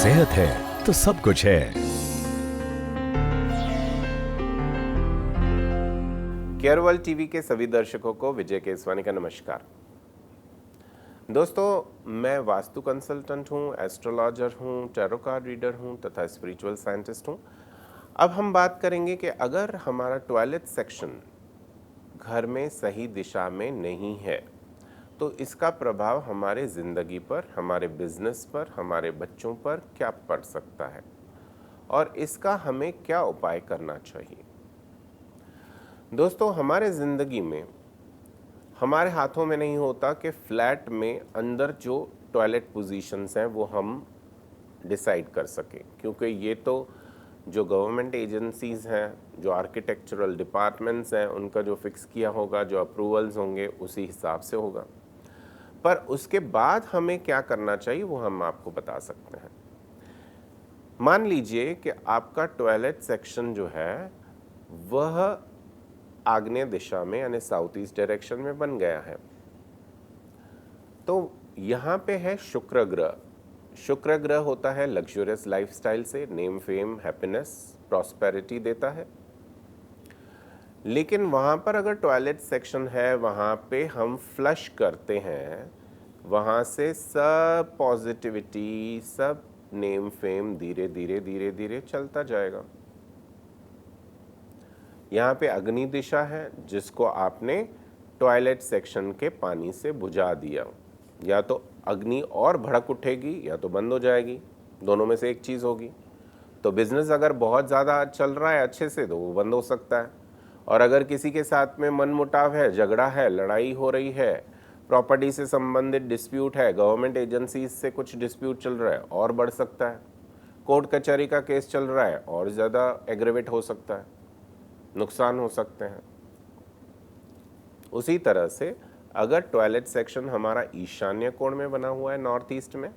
सेहत है तो सब कुछ है। केयर वर्ल्ड टीवी के सभी दर्शकों को विजय केसवानी का नमस्कार। दोस्तों, मैं वास्तु कंसल्टेंट हूँ, एस्ट्रोलॉजर हूँ, टैरो कार्ड रीडर हूँ तथा स्पिरिचुअल साइंटिस्ट हूँ। अब हम बात करेंगे कि अगर हमारा टॉयलेट सेक्शन घर में सही दिशा में नहीं है तो इसका प्रभाव हमारे ज़िंदगी पर, हमारे बिजनेस पर, हमारे बच्चों पर क्या पड़ सकता है और इसका हमें क्या उपाय करना चाहिए। दोस्तों, हमारे ज़िंदगी में हमारे हाथों में नहीं होता कि फ्लैट में अंदर जो टॉयलेट पोजीशंस हैं वो हम डिसाइड कर सकें, क्योंकि ये तो जो गवर्नमेंट एजेंसीज़ हैं, जो आर्किटेक्चरल डिपार्टमेंट्स हैं, उनका जो फिक्स किया होगा, जो अप्रूवल्स होंगे उसी हिसाब से होगा। पर उसके बाद हमें क्या करना चाहिए वो हम आपको बता सकते हैं। मान लीजिए कि आपका टॉयलेट सेक्शन जो है वह आग्नेय दिशा में यानी साउथ ईस्ट डायरेक्शन में बन गया है, तो यहाँ पे है शुक्र ग्रह। शुक्र ग्रह होता है लग्जरियस लाइफस्टाइल से नेम, फेम, हैप्पीनेस, प्रॉस्पेरिटी देता है। लेकिन वहाँ पर अगर टॉयलेट सेक्शन है, वहाँ पे हम फ्लश करते हैं, वहाँ से सब पॉजिटिविटी, सब नेम, फेम धीरे धीरे धीरे धीरे चलता जाएगा। यहाँ पे अग्नि दिशा है जिसको आपने टॉयलेट सेक्शन के पानी से बुझा दिया। या तो अग्नि और भड़क उठेगी या तो बंद हो जाएगी, दोनों में से एक चीज़ होगी। तो बिजनेस अगर बहुत ज़्यादा चल रहा है अच्छे से तो वो बंद हो सकता है, और अगर किसी के साथ में मनमुटाव है, झगड़ा है, लड़ाई हो रही है, प्रॉपर्टी से संबंधित डिस्प्यूट है, गवर्नमेंट एजेंसी से कुछ डिस्प्यूट चल रहा है और बढ़ सकता है, कोर्ट कचहरी का केस चल रहा है और ज़्यादा एग्रेवेट हो सकता है, नुकसान हो सकते हैं। उसी तरह से अगर टॉयलेट सेक्शन हमारा ईशान्य कोण में बना हुआ है, नॉर्थ ईस्ट में,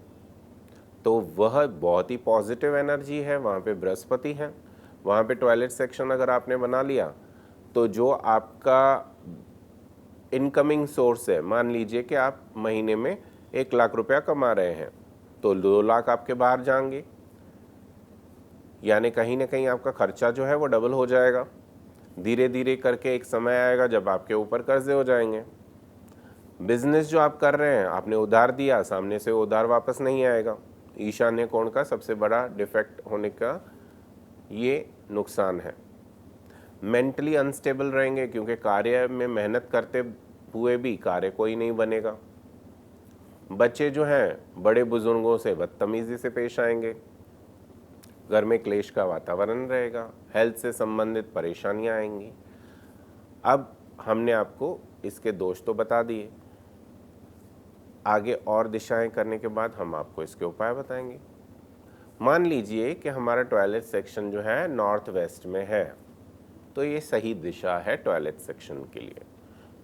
तो वह बहुत ही पॉजिटिव एनर्जी है, वहाँ पे बृहस्पति है। वहाँ पे टॉयलेट सेक्शन अगर आपने बना लिया तो जो आपका इनकमिंग सोर्स है, मान लीजिए कि आप महीने में 1 लाख रुपया कमा रहे हैं तो 2 लाख आपके बाहर जाएंगे, यानी कहीं ना कहीं आपका खर्चा जो है वो डबल हो जाएगा। धीरे धीरे करके एक समय आएगा जब आपके ऊपर कर्जे हो जाएंगे। बिजनेस जो आप कर रहे हैं, आपने उधार दिया, सामने से उधार वापस नहीं आएगा। ईशान्य कोण का सबसे बड़ा डिफेक्ट होने का ये नुकसान है। मेंटली अनस्टेबल रहेंगे क्योंकि कार्य में मेहनत करते हुए भी कार्य कोई नहीं बनेगा। बच्चे जो हैं बड़े बुजुर्गों से बदतमीजी से पेश आएंगे, घर में क्लेश का वातावरण रहेगा, हेल्थ से संबंधित परेशानियां आएंगी। अब हमने आपको इसके दोष तो बता दिए, आगे और दिशाएं करने के बाद हम आपको इसके उपाय बताएंगे। मान लीजिए कि हमारा टॉयलेट सेक्शन जो है नॉर्थ वेस्ट में है, तो ये सही दिशा है टॉयलेट सेक्शन के लिए।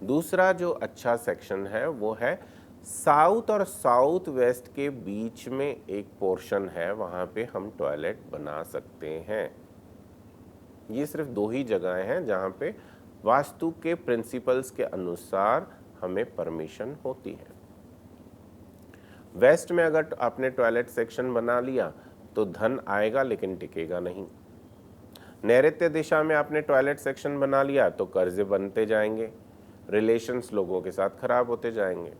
दूसरा जो अच्छा सेक्शन है वो है साउथ और साउथ वेस्ट के बीच में एक पोर्शन है, वहाँ पे हम टॉयलेट बना सकते हैं। ये सिर्फ 2 ही जगहें हैं जहाँ पे वास्तु के प्रिंसिपल्स के अनुसार हमें परमिशन होती है। वेस्ट में अगर आपने टॉयलेट सेक्शन बना लिया तो धन आएगा लेकिन टिकेगा नहीं। नैऋत्य दिशा में आपने टॉयलेट सेक्शन बना लिया तो कर्जे बनते जाएंगे, रिलेशंस लोगों के साथ खराब होते जाएंगे।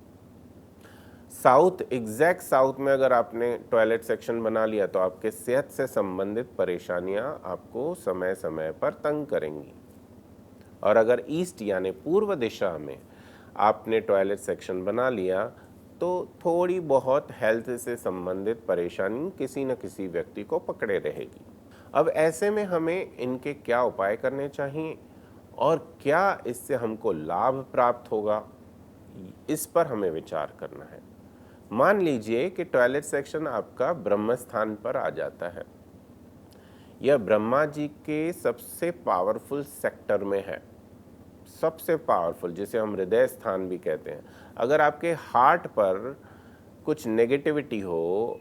साउथ, एग्जैक्ट साउथ में अगर आपने टॉयलेट सेक्शन बना लिया तो आपके सेहत से संबंधित परेशानियां आपको समय समय पर तंग करेंगी। और अगर ईस्ट यानी पूर्व दिशा में आपने टॉयलेट सेक्शन बना लिया तो थोड़ी बहुत हेल्थ से संबंधित परेशानी किसी न किसी व्यक्ति को पकड़े रहेगी। अब ऐसे में हमें इनके क्या उपाय करने चाहिए और क्या इससे हमको लाभ प्राप्त होगा, इस पर हमें विचार करना है। मान लीजिए कि टॉयलेट सेक्शन आपका ब्रह्म स्थान पर आ जाता है। यह ब्रह्मा जी के सबसे पावरफुल सेक्टर में है, सबसे पावरफुल, जिसे हम हृदय स्थान भी कहते हैं। अगर आपके हार्ट पर कुछ नेगेटिविटी हो,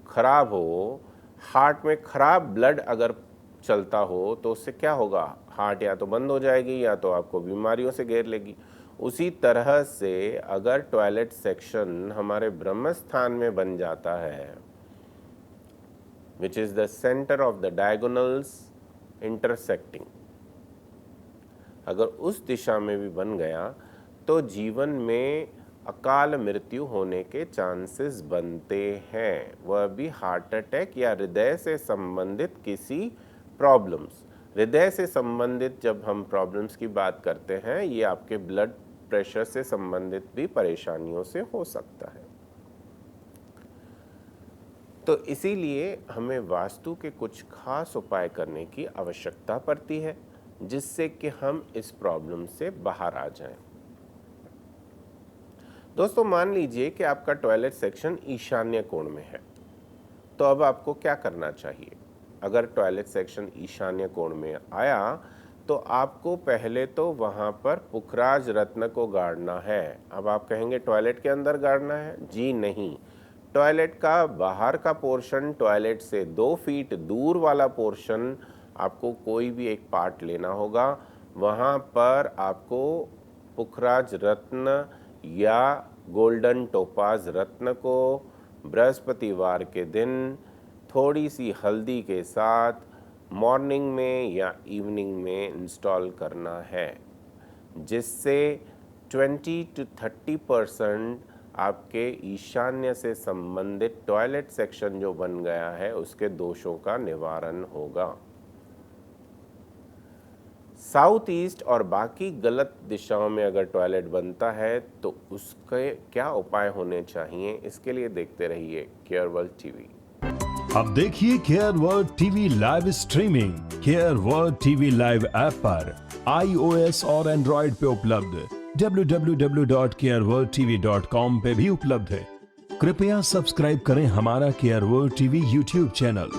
खराब हो, हार्ट में खराब ब्लड अगर चलता हो तो उससे क्या होगा, हार्ट या तो बंद हो जाएगी या तो आपको बीमारियों से घेर लेगी। उसी तरह से अगर टॉयलेट सेक्शन हमारे ब्रह्म स्थान में बन जाता है which is the center of the diagonals intersecting. अगर उस दिशा में भी बन गया तो जीवन में अकाल मृत्यु होने के चांसेस बनते हैं, वह भी हार्ट अटैक या हृदय से संबंधित किसी प्रॉब्लम्स। हृदय से संबंधित जब हम प्रॉब्लम्स की बात करते हैं, ये आपके ब्लड प्रेशर से संबंधित भी परेशानियों से हो सकता है। तो इसीलिए हमें वास्तु के कुछ खास उपाय करने की आवश्यकता पड़ती है, जिससे कि हम इस प्रॉब्लम से बाहर आ जाएं। दोस्तों, मान लीजिए कि आपका टॉयलेट सेक्शन ईशान्य कोण में है, तो अब आपको क्या करना चाहिए? अगर टॉयलेट सेक्शन ईशान्य कोण में आया तो आपको पहले तो वहाँ पर पुखराज रत्न को गाड़ना है। अब आप कहेंगे टॉयलेट के अंदर गाड़ना है? जी नहीं, टॉयलेट का बाहर का पोर्शन, टॉयलेट से 2 फीट दूर वाला पोर्शन, आपको कोई भी एक पार्ट लेना होगा। वहाँ पर आपको पुखराज रत्न या गोल्डन टोपाज रत्न को बृहस्पतिवार के दिन थोड़ी सी हल्दी के साथ मॉर्निंग में या इवनिंग में इंस्टॉल करना है, जिससे 20 to 30% आपके ईशान्य से संबंधित टॉयलेट सेक्शन जो बन गया है उसके दोषों का निवारण होगा। साउथ ईस्ट और बाकी गलत दिशाओं में अगर टॉयलेट बनता है तो उसके क्या उपाय होने चाहिए, इसके लिए देखते रहिए केयर वर्ल्ड टीवी। अब देखिए care world TV live streaming care world TV live app पर iOS और एंड्रॉइड पे उपलब्ध, www.careworldtv.com पे भी उपलब्ध है। कृपया सब्सक्राइब करें हमारा care world TV YouTube channel.